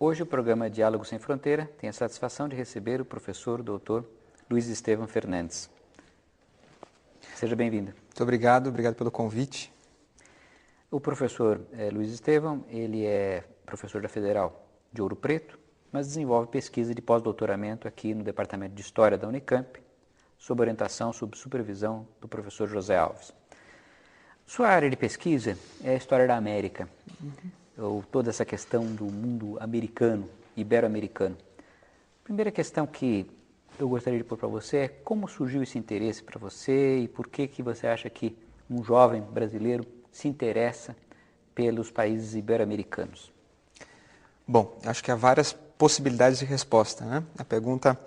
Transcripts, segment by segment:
Hoje o programa Diálogo Sem Fronteira tem a satisfação de receber o professor Dr. Luiz Estevam Fernandes. Seja bem-vindo. Muito obrigado pelo convite. O professor Luiz Estevam, ele é professor da Federal de Ouro Preto, mas desenvolve pesquisa de pós-doutoramento aqui no Departamento de História da Unicamp, sob orientação, sob supervisão do professor José Alves. Sua área de pesquisa é a História da América, ou toda essa questão do mundo americano, ibero-americano. A primeira questão que eu gostaria de pôr para você é como surgiu esse interesse para você e por que você acha que um jovem brasileiro se interessa pelos países ibero-americanos? Bom, acho que há várias possibilidades de resposta, né? A pergunta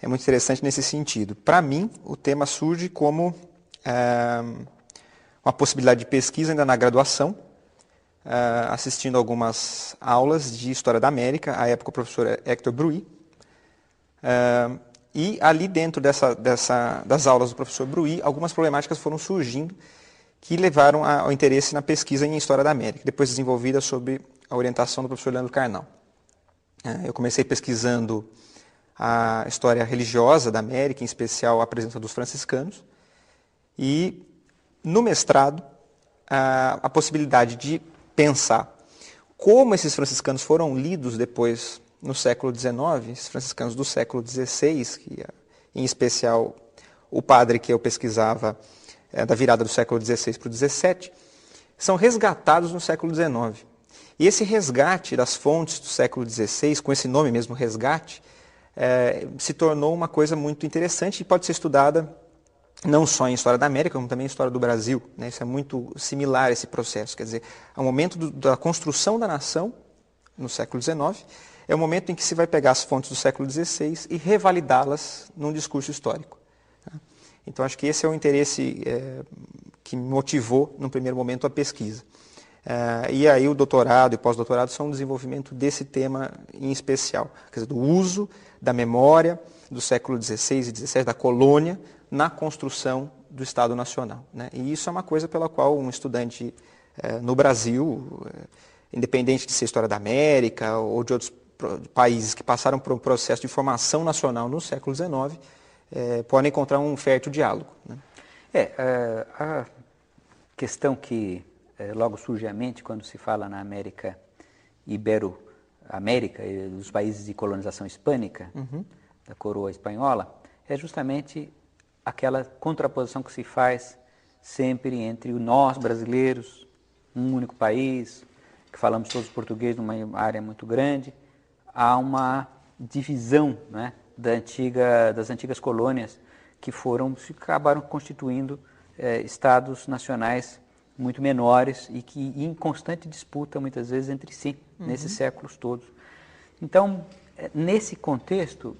é muito interessante nesse sentido. Para mim, o tema surge como uma possibilidade de pesquisa ainda na graduação, assistindo algumas aulas de História da América, à época o professor Hector Bruy, e ali dentro das aulas do professor Bruy, algumas problemáticas foram surgindo que levaram ao interesse na pesquisa em História da América, depois desenvolvida sob a orientação do professor Leandro Carnal. Eu comecei pesquisando a história religiosa da América, em especial a presença dos franciscanos, e no mestrado a possibilidade de pensar como esses franciscanos foram lidos depois no século XIX, esses franciscanos do século XVI, que em especial o padre que eu pesquisava da virada do século XVI para o XVII, são resgatados no século XIX. E esse resgate das fontes do século XVI, com esse nome mesmo, resgate, se tornou uma coisa muito interessante e pode ser estudada não só em História da América, como também em História do Brasil, né? Isso é muito similar, esse processo. Quer dizer, ao momento da construção da nação, no século XIX, é o momento em que se vai pegar as fontes do século XVI e revalidá-las num discurso histórico. Tá? Então, acho que esse é o interesse que me motivou, no primeiro momento, a pesquisa. E aí o doutorado e pós-doutorado são um desenvolvimento desse tema em especial, quer dizer, do uso da memória do século XVI e XVII, da colônia, na construção do Estado Nacional, né? E isso é uma coisa pela qual um estudante no Brasil, independente de ser História da América ou de outros países que passaram por um processo de formação nacional no século XIX, podem encontrar um fértil diálogo, né? A questão que logo surge à mente quando se fala na América Ibero-América, dos países de colonização hispânica, da coroa espanhola, é justamente aquela contraposição que se faz sempre entre nós, brasileiros, um único país, que falamos todos português numa área muito grande, há uma divisão, né, das antigas colônias que acabaram constituindo estados nacionais muito menores e que em constante disputa, muitas vezes, entre si, nesses séculos todos. Então, nesse contexto,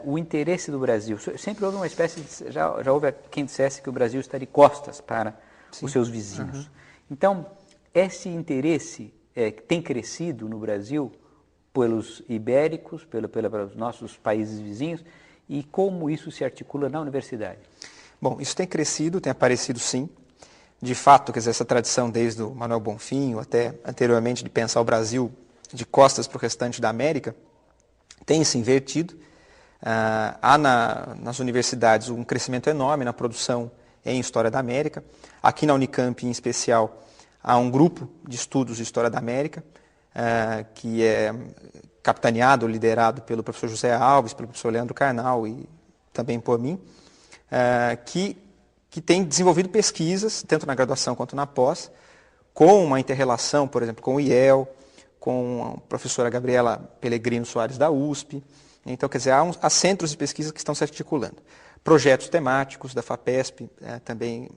o interesse do Brasil, sempre houve uma espécie de, já houve quem dissesse que o Brasil está de costas para os seus vizinhos. Então, esse interesse tem crescido no Brasil pelos ibéricos, pelos nossos países vizinhos, e como isso se articula na universidade? Bom, isso tem crescido, tem aparecido sim. De fato, quer dizer, essa tradição desde o Manuel Bonfim, ou até anteriormente, de pensar o Brasil de costas para o restante da América, tem se invertido. Há nas universidades um crescimento enorme na produção em História da América. Aqui na Unicamp, em especial, há um grupo de estudos de História da América, que é capitaneado, liderado pelo professor José Alves, pelo professor Leandro Carnal e também por mim, que tem desenvolvido pesquisas, tanto na graduação quanto na pós, com uma inter-relação, por exemplo, com o IEL, com a professora Gabriela Pellegrino Soares da USP. Então, quer dizer, há centros de pesquisa que estão se articulando. Projetos temáticos da FAPESP também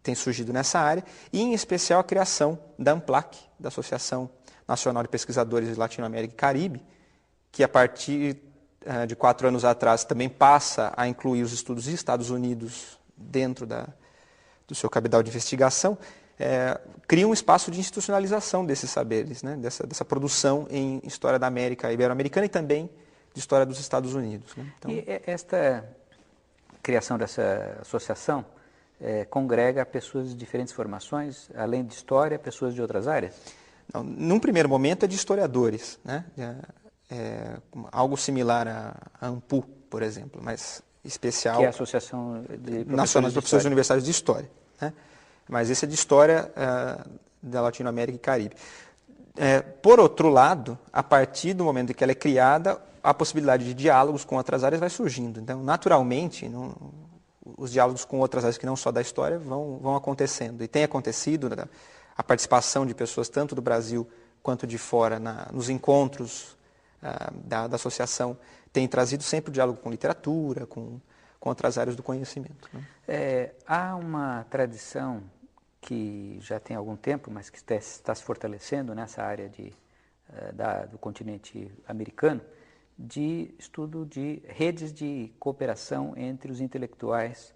têm surgido nessa área, e em especial a criação da ANPLAC, da Associação Nacional de Pesquisadores de Latinoamérica e Caribe, que a partir de 4 anos atrás também passa a incluir os estudos dos Estados Unidos dentro do seu cabedal de investigação, cria um espaço de institucionalização desses saberes, né? dessa produção em História da América Ibero-Americana e também de História dos Estados Unidos, né? Então, e esta criação dessa associação congrega pessoas de diferentes formações, além de História, pessoas de outras áreas? Não, num primeiro momento é de historiadores, né? Algo similar a ANPU, por exemplo, mas especial. Que é a Associação de Nacional de Professores Universitários de História. Né? Mas esse é de História da Latinoamérica e Caribe. Por outro lado, a partir do momento em que ela é criada, a possibilidade de diálogos com outras áreas vai surgindo. Então, naturalmente, os diálogos com outras áreas que não só da história vão acontecendo. E tem acontecido, né, a participação de pessoas tanto do Brasil quanto de fora nos encontros da associação tem trazido sempre o diálogo com literatura, com outras áreas do conhecimento. Né? Há uma tradição que já tem algum tempo, mas que está se fortalecendo nessa área do continente americano, de estudo de redes de cooperação entre os intelectuais,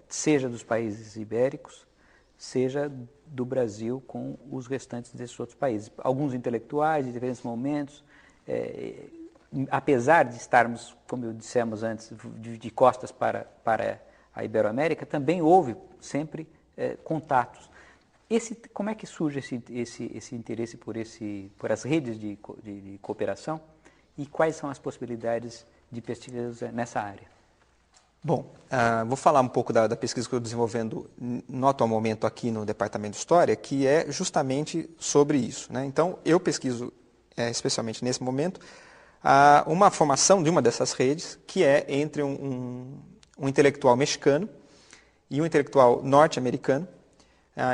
seja dos países ibéricos, seja do Brasil com os restantes desses outros países. Alguns intelectuais, em diferentes momentos, apesar de estarmos, como dissemos antes, de costas para a Iberoamérica, também houve sempre contatos. Como é que surge esse interesse por as redes de cooperação e quais são as possibilidades de pesquisa nessa área? Bom, vou falar um pouco da pesquisa que eu estou desenvolvendo no atual momento aqui no Departamento de História, que é justamente sobre isso. Né? Então, eu pesquiso, especialmente nesse momento, uma formação de uma dessas redes, que é entre um intelectual mexicano e um intelectual norte-americano,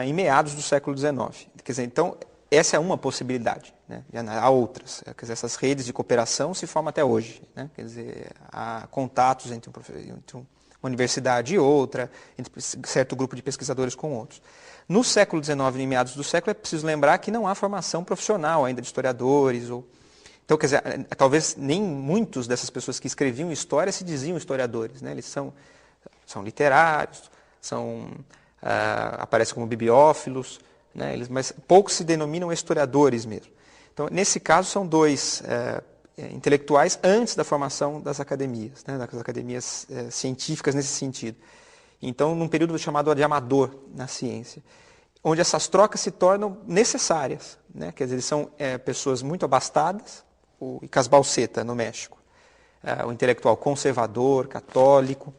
em meados do século XIX. Quer dizer, então, essa é uma possibilidade. Né? Há outras. Quer dizer, essas redes de cooperação se formam até hoje. Né? Quer dizer, há contatos entre uma universidade e outra, entre certo grupo de pesquisadores com outros. No século XIX, em meados do século, é preciso lembrar que não há formação profissional ainda de historiadores. Então, quer dizer, talvez nem muitos dessas pessoas que escreviam história se diziam historiadores. Né? Eles são literários, aparecem como bibliófilos, né? Mas poucos se denominam historiadores mesmo. Então, nesse caso, são dois intelectuais antes da formação das academias, né? Das academias científicas nesse sentido. Então, num período chamado de amador na ciência, onde essas trocas se tornam necessárias. Né? Quer dizer, eles são pessoas muito abastadas, o Icas Balseta, no México, o intelectual conservador, católico,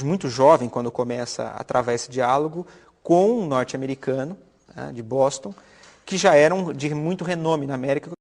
muito jovem quando começa a travar esse diálogo com um norte-americano, de Boston, que já eram de muito renome na América,